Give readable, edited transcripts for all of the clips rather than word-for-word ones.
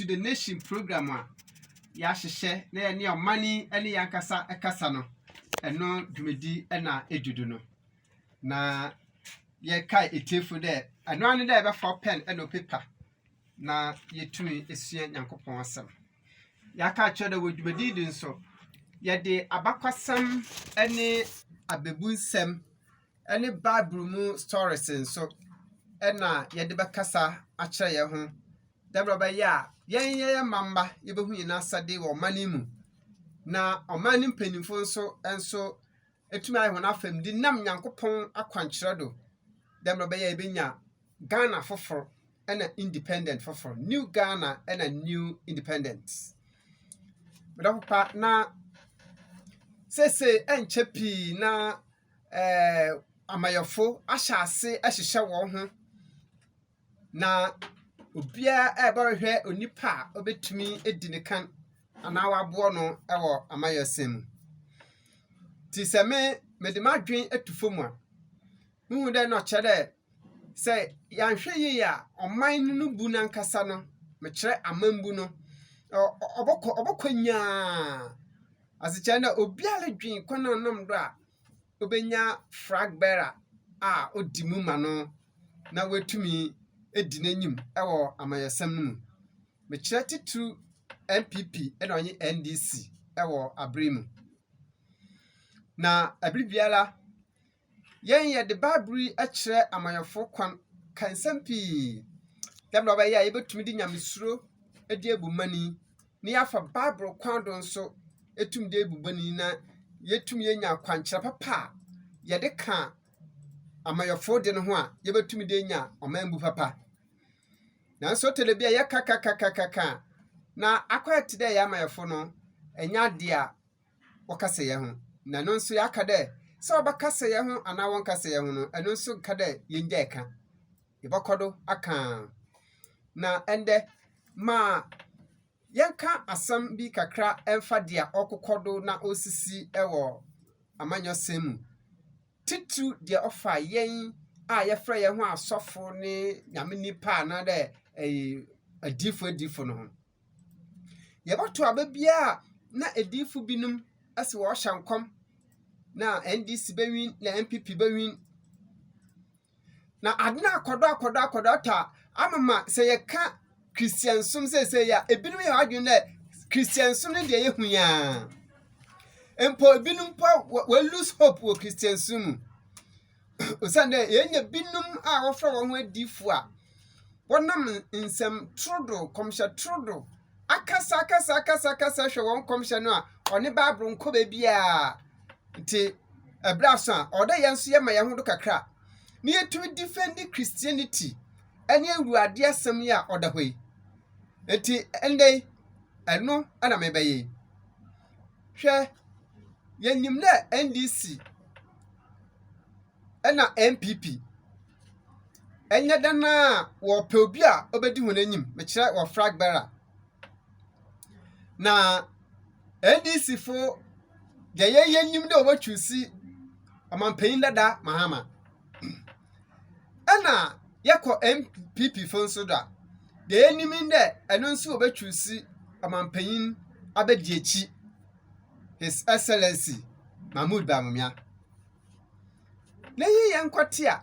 the Nation program ya hyehyɛ na yɛ ne ɔmani ne yankasa ɛkasa no ɛno dwumadi ɛna edudu no na yɛ kai etiefo dɛ ɛno ane dɛ ɛbɛfa pen ɛna paper na yɛtumi esua nyankopɔn asɛm yɛaka kyerɛ dɛ wɔ dwumadi di nso yɛde abakwasɛm ne abebunsɛm ne Bible mu stories nso ɛna yɛde bɛkasa akyerɛ yɛn ho dabra bɛyɛ a yɛn mamba yɛbɛhu nyina sade wɔ ɔman mu na ɔman mpanimfo nso etumi ayɛ hɔn afam di nam nyankopɔn akwankyerɛ do dabra bɛyɛ yɛbɛnya Ghana foforo ɛna independent foforo new Ghana ɛna new independence bɛdɔpa na sese enche pii na amayofo ahyɛ ase ahyehyɛ wɔn ho na obia ɛbɛhwɛ onipa a obetumi edi ne kan ana waboɔ no ɛwɔ amayɔsɛm ti sɛ me de madwen atufo mu a hu dɛ no kyerɛ sɛ yanhwɛ yi a ɔman no bu nankasa no mekyerɛ amambu no ɔbɔkɔ nyaa asikyɛ na obia le dwen kwana nam do a obenya flag bearer a odi mu ma no na wetumi edi n'enyim ɛwɔ amayɛsɛm no mu mekyerɛ titu NPP ɛna ɔnye NDC ɛwɔ abere mu na abiribiara yɛn de Bible ɛkyerɛ amayɛfo kwan kansɛm pii dabla bɛyɛ a yɛbɛtumi di nyamesuro edi ebu mani ne yafa Bible kwan do nso etum de ebu mani na yɛtumi yɛnya kwankyerɛ papa yɛde ka amayɛfo de no ho a yɛbɛtumi de nya ɔmanbu papa na nso telebia yɛkaka na akwate dɛ yɛ amayɛfo no ɛnya de a wɔkasa yɛ ho na no nso yɛaka dɛ sɛ ɔbɛkasa yɛ ho ana wɔnkasa yɛ ho no ɛno nso nka dɛ yɛngya ɛka yɛbɛkɔdo aka na ɛndɛ ma yɛnka asɛm bi kakra ɛmfa de a ɔkokɔdo na osisi ɛwɔ amanyɔsɛm mu titu deɛ ɔfa yɛn a yɛfrɛ yɛn ho asɔfo ne nyame nipa na dɛ adifo no ho yɛbɛto aba bia na adifo binom asi wɔhyɛ nkɔm na NDC bɛwin na MPP bɛwin na adena akɔdɔ ta amama sɛ yɛka Christian som sɛ ya ebinom yɛ adwene dɛ Christian som ne deɛ yɛhu ya empo ebinom po lose hope wɔ Christian som osande yɛnya binom a wɔfrɛ wɔn ho adifo a wɔnam nsɛm trodo komhyɛ trodo akasa hwɛ wɔn komhyɛ no a ɔne Bible nkɔ baabi a nti ɛbraso a ɔda yɛn so yɛ ma yɛn ho do kakra ne yɛtumi defend Christianity ɛne awurade asɛm yi a ɔda hɔ yi nti ɛndɛ ɛno ana mebɛyɛ hwɛ yɛnim dɛ NDC ɛna MPP ɛnyɛ dana wɔpɛ obi a obedi ho n'anyim mekyerɛ wɔ flag bearer na NDC fo deɛ yɛnyim dɛ wɔbɛtwusi ɔmanpanyin dada Mahama ɛna yɛkɔ MPP fo nso do a deɛ yɛnim dɛ ɛno nso wɔbɛtwusi ɔmanpanyin abɛdi akyi His Excellency Mahmoud Bawumia na yi yɛn kɔte a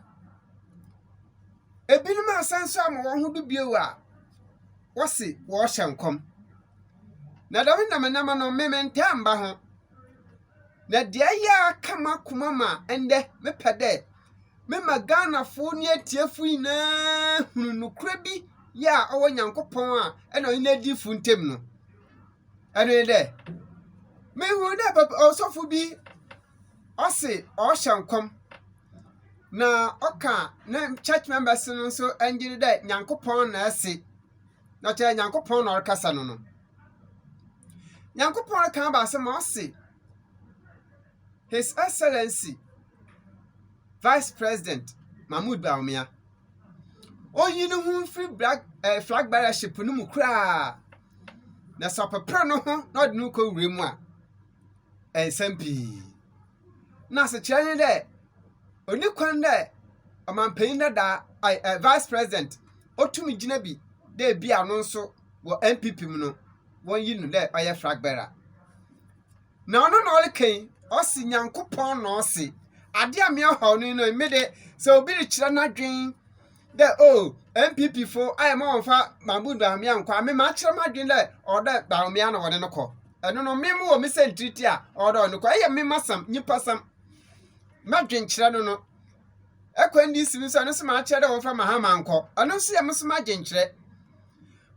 ebinom asanso ama wɔn ho do bio a wɔse wɔhyɛ nkɔm na dɔm nam no memente amba ho na deɛ yɛ kama kuma ma ɛndɛ mepɛ dɛ mema Ghanafo ne atiefo nyinaa hunu nokora bi yɛ a ɔwɔ nyankopɔn a ɛna ɔne adifo ntem no ɛno dɛ mehu dɛ ɔsɔfo bi ɔse ɔhyɛ nkɔm na ɔka na church members no nso ɛngye dɛ nyankopɔn na ɛse na kyerɛ nyankopɔn na ɔrekasa no nyankopɔn ka ba asɛm ɔse His Excellency Vice President Mahmoud Bawumia oyi no ho free flag bearership no mu kura na sapapra no ho na ɔde no kɔ wure mu a ensɛm pii na se kyerɛ ne dɛ oni kwan dɛ ɔmanpanyin dada Vice President otumi gyina bi dɛ bi ano nso wo MPP mu no won yi no le oye flag bearer na ono no ole kan osi Nyankopon no osi ade a me haw no me de se obi ri kire na dwen de MPP fo I ma onfa Mahmood Bawumia nkwa me ma kire ma dwen le oda Bawumia na wode no kọ eno no me mu wo me sentriti a oda no kọ eye me masam nyipa sam ma dwen kire no ekwendi isi mi so no se ma kire de wonfa Mahama nkọ eno so ye me so ma dwen kire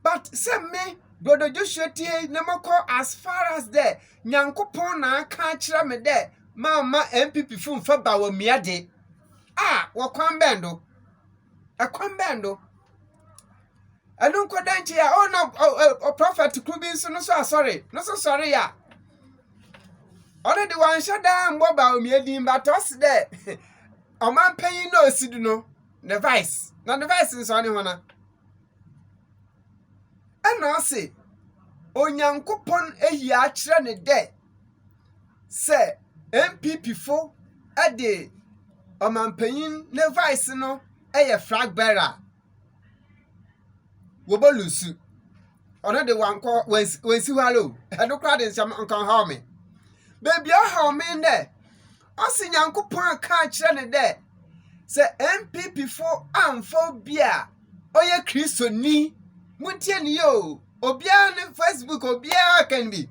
but se me Brother Joshua tie nemoko as far as there Nyankopon na aka kire me de mama MPP fu mfa Bawumia de wo kwan bendo akwan bendo anu nko danchi ya no prophet Kubin so no so sorry no so sorry ya already one shada mbo Bawumia din but us there o man payin no sidu no the vice na the vice nso ne hona eno se Onyankopon eyi a kire ne de se MPP fo ade o man payin ne vice no eye flag bearer wo bolusu ono de wanko wensi halo eno kra de nsam nkan ha me baby ha me ne osi Nyankopon aka kire ne de se MPP fo amfo bia oye kristoni muntie ni yo obia ne Facebook obia can be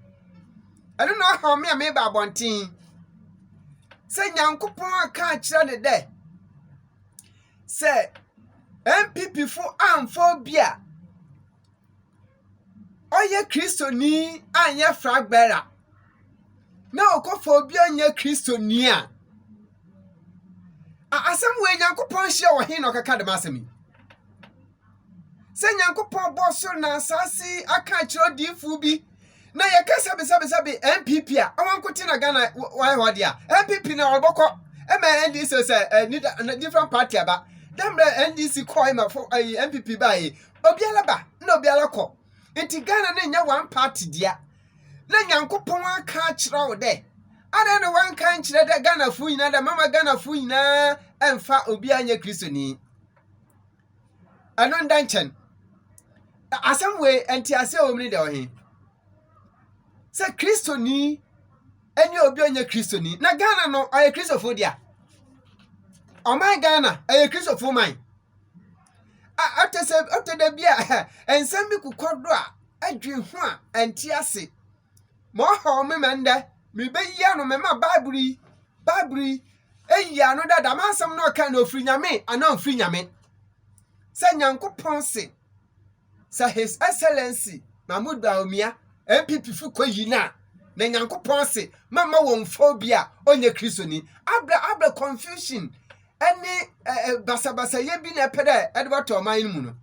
I don't know how me ba bontin se Nyankopon aka kire ne de se MPP fo amfo bia oye kristoni anye flag bearer na okofo bia anye kristoni a asem we Nyankopon hye wo hin no kaka de masemi se Nyankopon boso na asasi aka kire odifu bi na ye kasa be MPP a awankote na Ghana why hode a MPP na obokọ NDC say different party aba demre NDC call him for MPP by obiala ba na obiala ko enti Ghana na nya one party dia na Nyankopon aka kire wo de ada no one kan kire de Ghana fu nyina da mama Ghana fu nyina emfa obi anya kristoni anon danchen asem we enti ase omni de ohin se kristoni enye obi anya kristoni na Ghana no aye kristofo dia o my Ghana aye kristofo man after the bia ensem bi kukodo a adwe ho a enti ase mo ho me mende me be yi ano me ma bible eyi ano dada mansam no ka na ofri nyame ana ofri nyame se Nyankopon se his excellency Mahmood Bawumia MPP fu koyi na Nyankopon se mama won phobia onye kristoni abra confusion any basabasa ye bi na pede edward oman mu no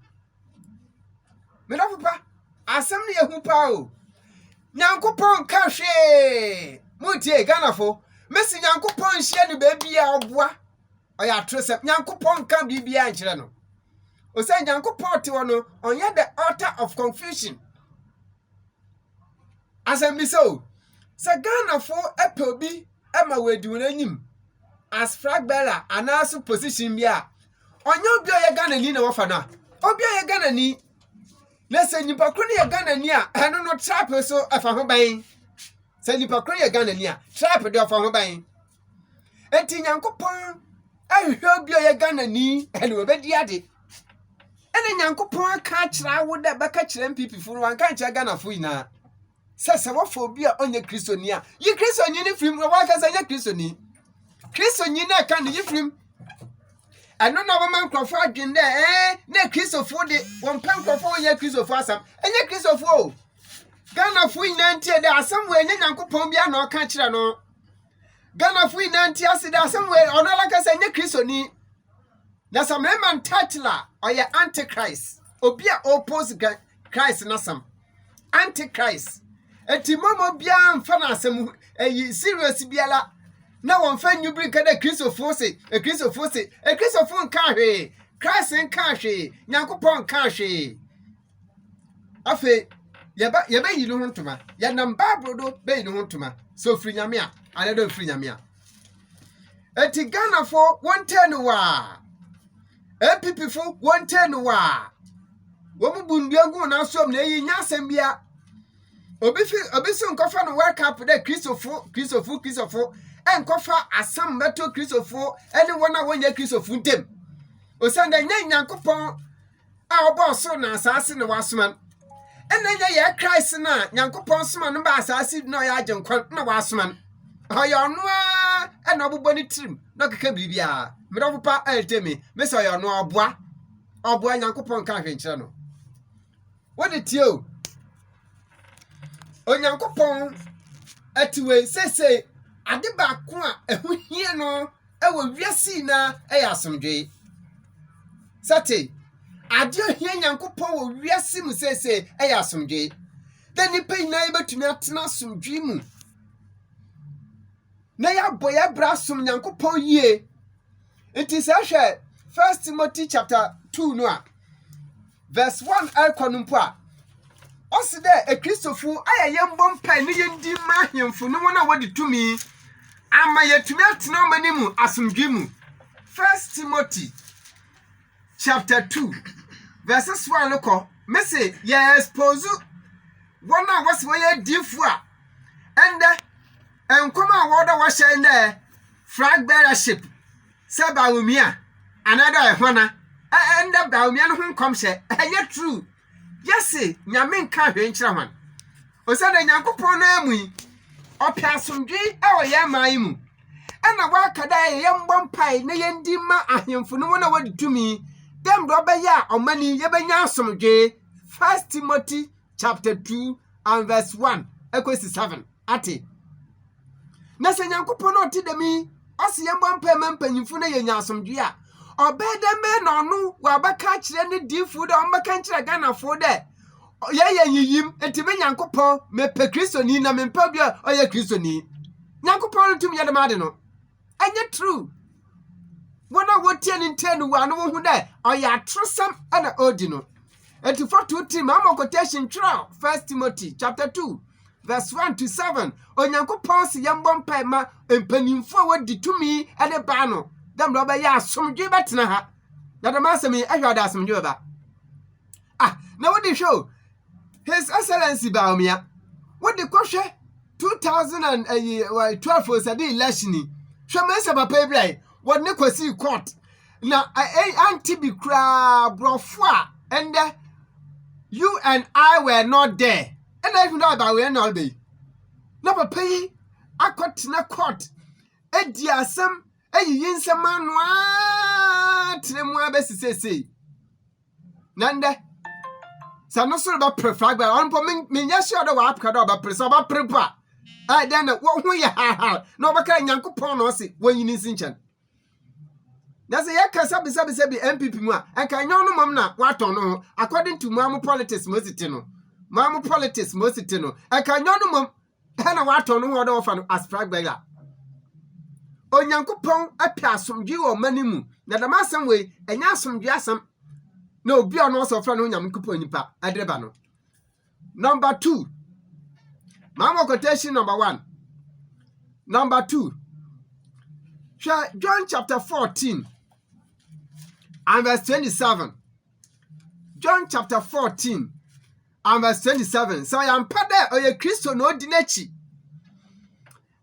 me do papa asem ne yehu pa o Nyankopon ka hwe mutie Ghana fo mesi Nyankopon hye ne ba bia oboa oya trosep Nyankopon ka bibia nkire no o say Nyankopon te wono onye the author of confusion asem bi so se Ghana fo epobi ema wedu n'anyim as flag bearer anaso position bia onye obi oye Ghana ni na wofa na obi oye Ghana ni na se nipa kro ne Ghana ni a eno no trap so afa ho ban se nipa kro ye Ghana ni a trap de afa ho ban enti Nyankopon ahwe obi oye Ghana ni ene obedi ade ene Nyankopon aka kira wo de baka kira MPP fo wan kan kira Ghana fo ina se wofo obi a onye kristoni a yi kristoni ni frim wa ka se nya kristoni kristoni na kan yi frim eno na wo man krofo adwen de na kristofo de won pan krofo onye kristofo asam enye kristofo Ghana fo ina ntie de asam we nya Nyankopon bia na oka kira no Ghana fo ina ntie ase de asam we onola ka se nya kristoni na some man titler oye antichrist obi a oppose Christ na sam antichrist eti momo bia mfa na asem serious biala na won fa nyubri kada kristofo se kristofo nka hwe Christ nka hwe Nyankopon nka hwe afe yeba yi no ntoma ya nam Bible do be yi no ntoma so firi nyame a anedo firi nyame a eti Ghana fo won ten wa MPP fo won ten wa Womu bunduangu na som na yi nyasem bia. Obi so nkofa no wake up de Christopher enkofa asam beto Christopher ene wona wonya Christopher ntem. Osanda nya Nyankopɔn a obo so na asase ne wasoma. Ene nya ye Christ na Nyankopɔn soma no ba asase no ya agenkwan na wasoma. Oyo no a ena obobɔ ni trim na keka bibia. Medofo pa eltemi me so oyo no oboa Nyankopɔn ka hwenkyere no. What did you? Onyankopɔn atiwe sese ade ba ko a ehu hie no ewo wiase na asomdwe. Sate ade ohie Nyankopɔn wo wiase mu sese asomdwe. Da nipa ina betumi atena asomdwe mu. Na ya boya bra som Nyankopɔn yie. It is hwɛ 1 Timothy chapter 2 no a verse 1 alkonumpo a oside e Christopher ayayembo mpa ne yendi ma hemfo no wona wodi tumi ama yetumi atena manimu asomdwe mu. 1 Timothy chapter 2 verses 1 loko me say ye expose wona wose we difu a ende enkoma woda wo hye nde flag bearership sabawumia another ehwana ende bawumia no honkom hye eye true. Yes, nyame nka hwenkyira hwan. Osana Nyankopɔn na amui opia asomdwe e ye man mu. Ana wakada ye mbɔ mpai na yendi ma ahemfo no wona wadi tumi. Dem do beya omani ye benya asomdwe. 1 Timothy chapter 2 and verse 1 equals 7. Ati. Na se Nyankopɔn no ti demi ose ye mbɔ mpai ma mpanyimfo na ye nya asomdwe a obedeme no no wabaka kire ne difu da ombaka nkire ganafo de ye yiyim entime Nyankopɔn me pe Kristoni na me mpa bia oye Kristoni. Nyankopɔn tum ye de made no enye true wona wotie ne ntenu wa no hu de oye atrosam ana odi no. Enti for 2 3 ma quotation trial 1 Timothy chapter 2 verse 1 to 7 Onyankopɔn se ye mbɔ mpa ma empanimfo wodi tumi ede ba no. Dem do be ya asomdwe betena ha. Na dem asemi ehwa da asomdwe ba. Na what the show? His Excellency Baumia. What the kwhwe 2012 was the election ni. Hwe mensa papa brai. What ne kwasi court. Na anti bi kra brofo a and you and I were not there. And I found out about we not be. Na papa yi akotena court. Edi asem yin semanwa tremu abesisese nande sanosoro ba prefag ba onpo me nya sure do wa apka do ba presa ba prepa den wo hu ya ha na obaka Nyankopɔn no se wonyini sinchen na se yakasa bisa bi MPP mu a enka nyon no mom na waton no according to mamu politics mositi no enka nyon no mom na waton no ho do fa no as frag ba Onyankopɔn apia asomdwe wo manimu na dama asem we enya asomdwe asem na obi ono so fra no Nyankopɔn nipa adreba no. Number 2 Mama quotation number 1. Number 2 John chapter 14 and verse 27. John chapter 14 and verse 27. So I am pade oye Kristo no di nachi.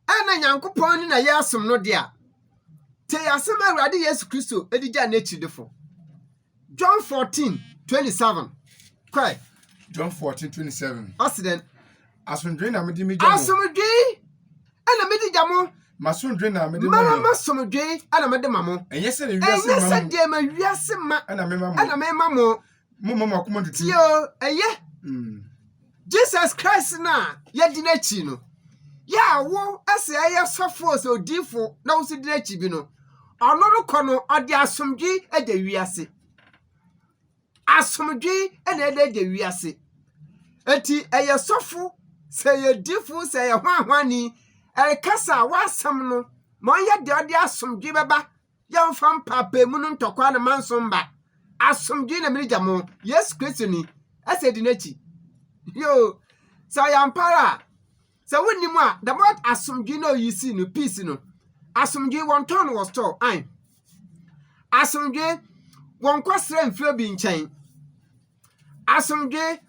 Ana Nyankopɔn ni na ye asom no de a te asem Awurade Yesu Kristo edija na chidefo. John 14:27. Kwai John 14:27. Accident. Asomdwe na medi mi jamo. Asomdwe ana medi jamo. Masomdwe na medi ma. Mama masomdwe ana medi mamo. Enye se ne wiase ma. Enye se de ma wiase ma. Ana me mamo. Ana me mamo. Mo mama kuma tutu. Yo, eye. Jesus Christ na ye di na chi no. Ya wo ase aye sofo so difo na wo si di na chi bi no. Ono no kono ode asomdwe e de wiase. Asomdwe e na e de wiase. Eti eye sofo se ye difo se ye hwanhwani e kasa wasam no mo ye de ode asomdwe beba ye mfa papa mu no ntokwa na mansomba. Asomdwe na miri jamo Yesu Kristo ni ase di na chi. Yo sa yampara sa wonni mu a the more asomdwe no you see no peace no asomdwe one turn was store ai asomdwe won kwasra mfre bi nchen asomdwe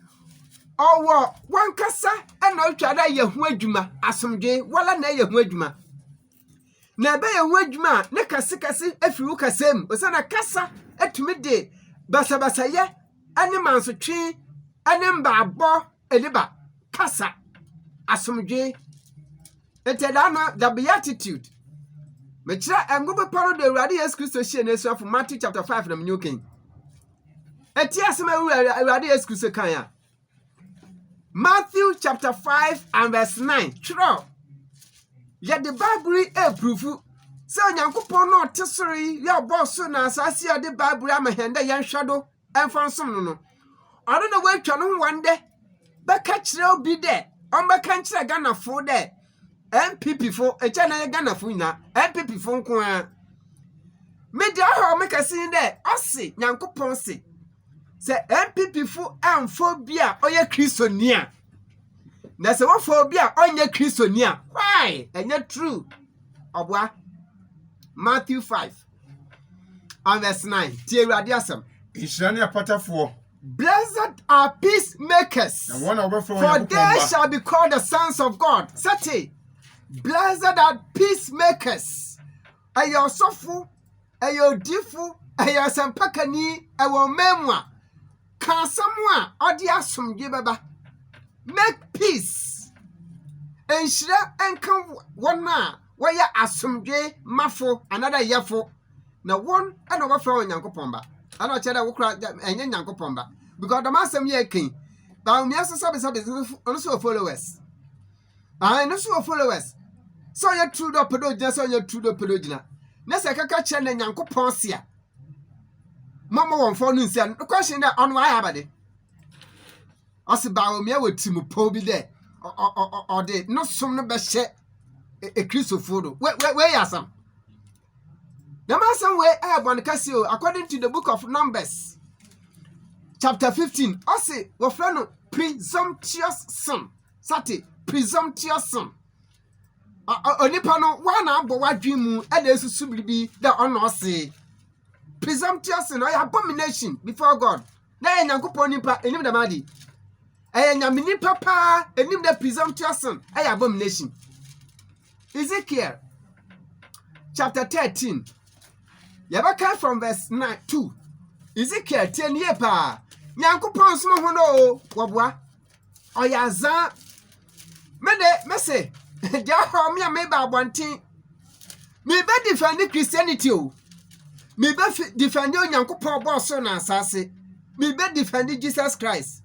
owo wankasa na otwada ye ho adwuma asomdwe wala na ye ho adwuma na be ye ho adwuma ne kase afiri wo kasem osana kasa atumi de basabasa ye ane mansotwe ane mbabo ediba kasa asomdwe etedana the beatitude mechira engobe paro de Awurade Yesu Kristo hie na esuafo Matthew chapter 5 na New King eti asema Awurade Yesu Kristo kan ya Matthew chapter 5 and verse 9 tro ya the Bible proof se Onyankopon no tesori ya boso na asase ya the Bible amahende yan hwado enfansom no ono na watwa no wande beka kire obi de on beka nkire Ghana fo de MPP fo echa na Ghana fo nyina MPP fo nko a media ho mekasi de ose Nyankopon se MPP fo amfo bia oye Kristonia na se wo fo bia onye Kristonia why enye true obwa Matthew 5 and verse 9 tie Awurade asem Ishani apatafo. Blessed are peacemakers, for they shall be called the sons of God. Sati, blessed are peacemakers. Ayo sofu, ayo difu, ayo sampakani, ayo memwa. Kansamwa, odi asumdwe baba. Make peace. Enshira enkan wana waya asumdwe mafo another yafo. Na one and overflow Nyankopon ba. I don't tell you enye Nyankopon ba because the masem ye king ba me asesa also followers no so followers so you true do pedo gina so you true do pedo gina na se kaka che na Nyankopon se a mama won fo no nsia the question that on why abade ose ba me wetimu po bi there or de no som no be hye e Christopher do we yasam. The master way Casio, according to the book of Numbers, chapter 15, also, wafrano presumptuous son. Sati, presumptuous son. Onipano, one abo wadrimu, and there's a sublibi that on say. Presumptuous son, I abomination before God. Na Yankuponipa, and him the madi. I am mini papa, and him the presumptuous son, I abomination. Ezekiel, chapter 13. Yabaka from verse 9 2. Ezekiel 10 year pa. Nyankopon so ho no wobwa. Oyaza. Mese. Dia ho me me ba abonten. Me be defend Christianity o. Me be defend Nyankopon boss na asase. Me be defend Jesus Christ.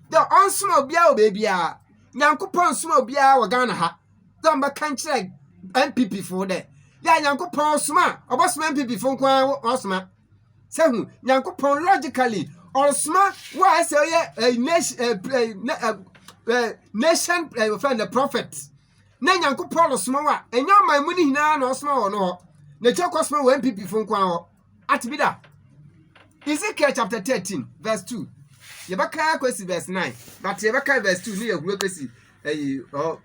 The onsmo bia o baby a. Nyankopon smo bia wo Ghana ha. Don ba kan kire MPP for there. Ya Nyankopon sma obosma MPP fo kwa osma sehu Nyankopon logically osma wa say nation friend the prophet na Nyankopon osma wa enya man mu ni hina na osma wo no na chekosma wa MPP fo kwa ho atibida Ezekiel chapter 13 verse 2 yebaka kwesi verse 9 but yebaka verse 2 ni yehuro kwesi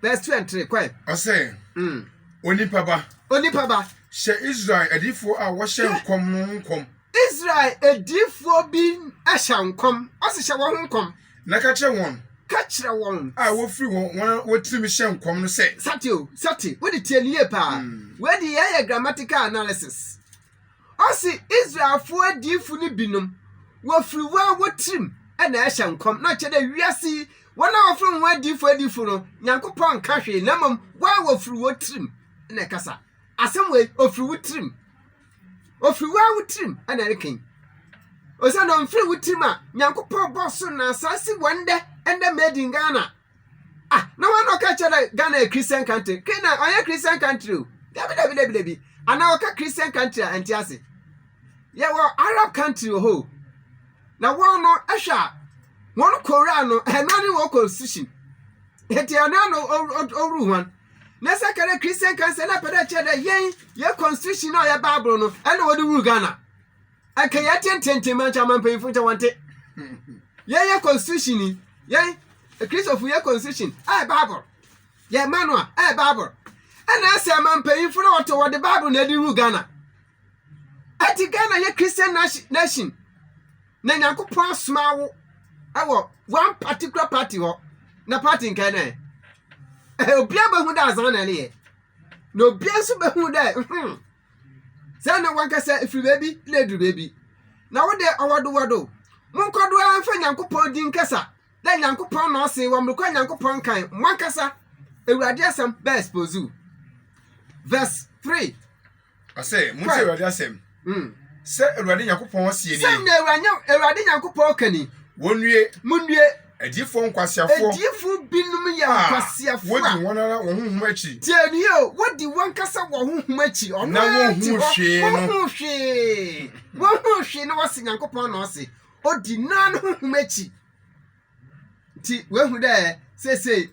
verse 2 and 3 kwa I say Onipa ba she Israel edifo a wo hye nkom no nkom Israel edifo bi ahya nkom ose hye wo nkom na ka kire won a wo free won wo timi hye nkom no se sati we de tie pa we de ya grammatical analysis ose Israel fo edifo ni binum wo free wo trim na ahya nkom na che da wiase wona wo free wo edifo no Nyankopon ka hwe na mom wo free wo trim na kasa asemwe ofri wutrim ana rekin osa no mfri wutrim a Nyankopon boss na asase wande ende made in Ghana na wano ka chere Ghana a Christian country kina oya Christian country debi ana oka Christian country antiase ye wo Arab country ho na wono ehwa wono Koran no enani wo constitution eti ana no oruwan Nessa kare Christian cancer na peda chere ye constitution na ye Bible no e na wodi ru Ghana akaya tentente mancha manpin funcha wante ye constitution ye Christopher ye constitution Bible ye manual Bible e na ase manpin fu na woto wodi Bible na di ru Ghana ati Ghana ye Christian nation na Nyankopon asoma wo awo one particular party ho na party nkene obia ba hu da azan na le no obia so ba hu da say na wankasa ifri baby ledu baby na wo de awado monkodo anfa Nyankopɔn din kasa na Nyankopɔn na ose wo mrukwa Nyankopɔn kan mwankasa ewurade asem be expose verse 3 I say mun say ewurade asem say ewurade Nyankopɔn ose ni say na ewurade Nyankopɔn kani wonwie munwie edifo nkwasiafo edifo binum ya nkwasiafo wodi wonara wo honhom achi tieni yo wodi wankasa wo honhom achi ono na wo hu hwe no wo hu hwe no wose Nyankopɔn na ose odi na no honhom achi ti we hu de say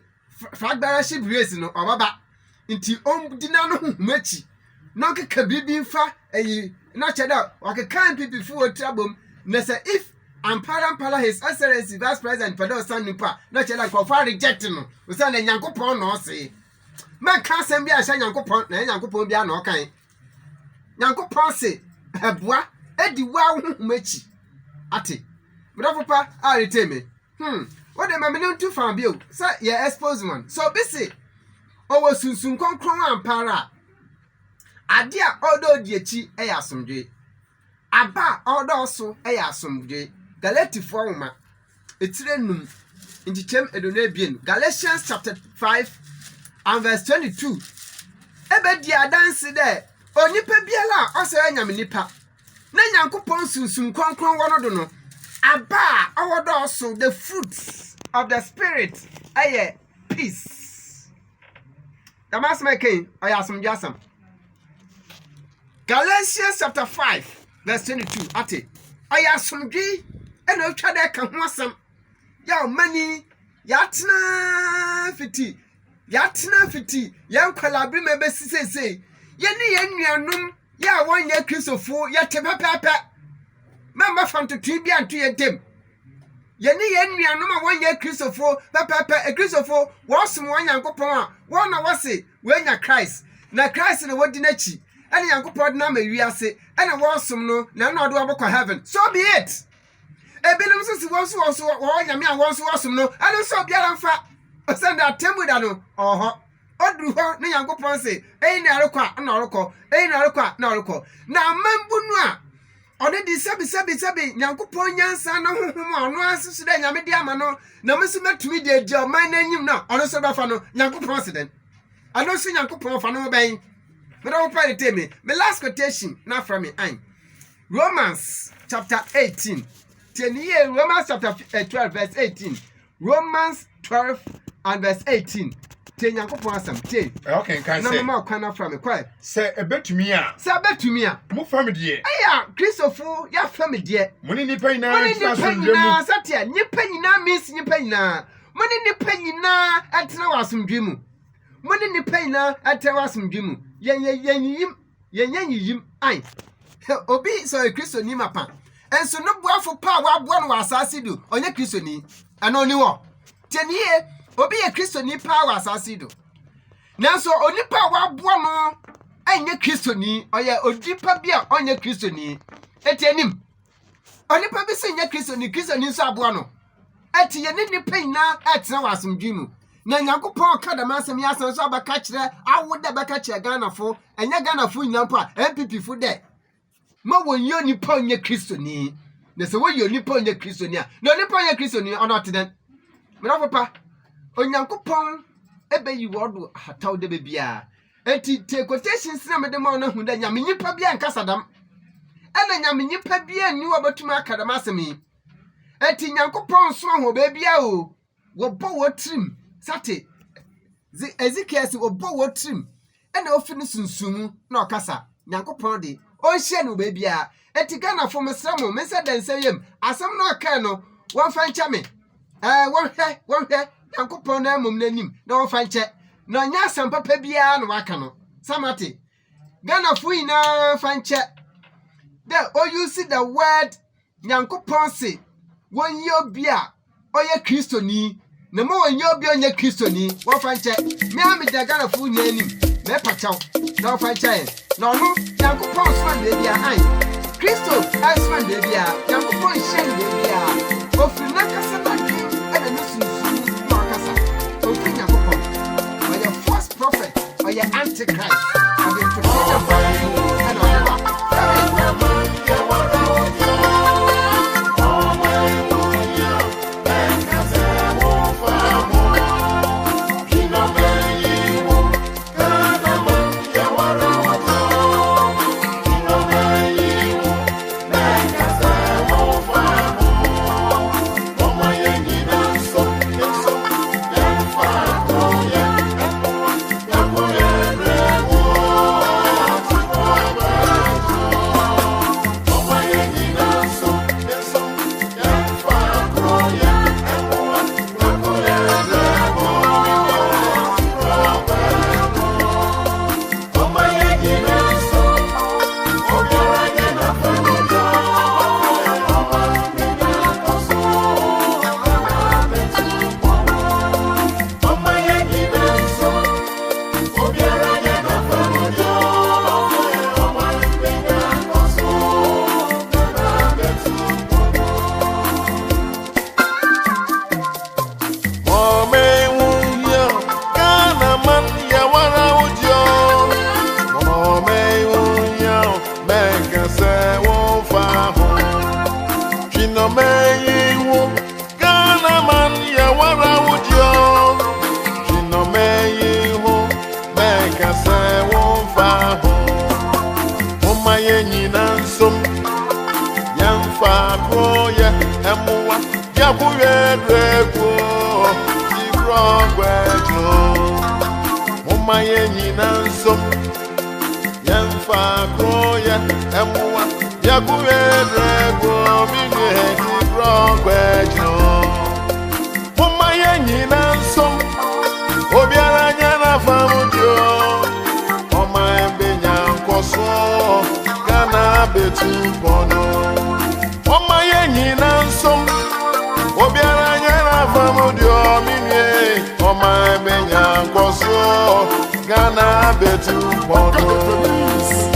fagbara grace no obaba nti di na no honhom achi no keka bibi mfa eyi na cheda wakeka pipifu otrabom na say if Ampara His Excellency Vice President Pedro Sanupa na chela ko fa reject no we say na Nyankopɔn na ose ma ka asem bi a hya Nyankopɔn na Nyankopɔn bi a na okan Nyankopɔn se eboa edi wa honhom achi ate brofo pa a reteme what the mamenu to fan bio say ye expose one so be say owo sunsun konkron ampara ade a odo di achi e ya asomdwe aba odo so e ya asomdwe Galatifo Roma etirenum intichem edonabien Galatians chapter 5 and verse 22 ebe di adanse de onipa biala o se anyame nipa na Nyankopɔn sunsun konkron wono do no aba odo so the fruits of the spirit aye peace damas making ayasomdwe asam Galatians chapter 5 verse 22 ate ayasomdwe ena otwa de ka ho asam ya mani yatna fiti ya nkwalabre mebe sisese ye ne ye nuanum ya wonye kristofo ye tepepapa mama fantotu bi anto ye dem ye ne ye nuanum a wonye kristofo pepapa kristofo wo som Nyankopɔn a wo na wose we nya Christ na Christ na wodi nachi ene Nyankopɔn na ma wiase ene wo som no na na odo abokɔ heaven so be it ebilum so si wonso wo nyame a wonso wosom no ene so biara mfa send atemu da no oho odru ho ne Nyankopɔn se eyi na rekwa na rekɔ eyi na rekwa na rekɔ na mambunu a ode di sabi Nyankopɔn nyansa na honhom a ono asesu da nyame di ama no na mesu metumi di edi o man na nyim na ono so ba fa no Nyankopɔn se den ano so Nyankopɔn fa no ben me don pray tell me last quotation na from me Romans chapter 18 Romans chapter 12 verse 18 Romans 12 and verse 18 Nyankopɔn asam okay can say na mama kwana from me kwai say ebetumi a mo family aya Christopher ya family moni nipa ina satia nipa ina miss nipa ina moni nipa ina atena wasomdwe mu moni nipa ina atena wasomdwe mu yanyim ai obi so Kristo ni mapa enso no boafo pa waboa no wasase do onye Kristo ni ana oni wo tenie obi ye Kristo ni pa wasase do nanso onipa waboa no anye Kristo ni oye odipa bia onye Kristo ni etienim onipa bi se nye Kristo ni so aboa no etiye ni nipa ina etena wasomdwe mu na Nyankopɔn ka da masem ya san so abaka kire awoda baka kire Ganafo enya Ganafo nyampa MPP fo de ma wonyo nipa onye Kristo ni na se woyo nipa onye Kristo ni a na nipa onye Kristo ni ono teden me na papa Onyankopɔn ebe yi wodo hataw de bebia enti te quotations na me de ma ona hu da nyame nipa bia nkasadam ena nyame nipa bia ni wobetuma akadam asemi enti Nyankopɔn so ho bebia o wo bo wo trim sate Ezekiel si wo bo wo trim ena ofi no sunsumu na okasa Nyankopɔn de o hye no bebia enti Ganafo mesramo me se den sayem asem no aka no won fa ncha me won hwe Nyankopɔn na mum nanim na won fa nche na nya asem papa bia no waka no samate Ganafo ina fa nche there o you see the word Nyankopɔn se won ye obi a oye Kristo ni na mo won ye obi onye Kristo ni won fa nche me am de Ganafo nya anim me pachaw na won fa nche na no Nyankopɔn so na bia ai Kristo asman bia Nyankopɔn hye bia Ofiri n'akasa n'adwe ɛna ne sunsun na ɔkasa. Ofiri Nyankopɔn. Ɔyɛ false prophet. Ɔyɛ antichrist. Adentofo ɛna ɔba. Ghana betu bono.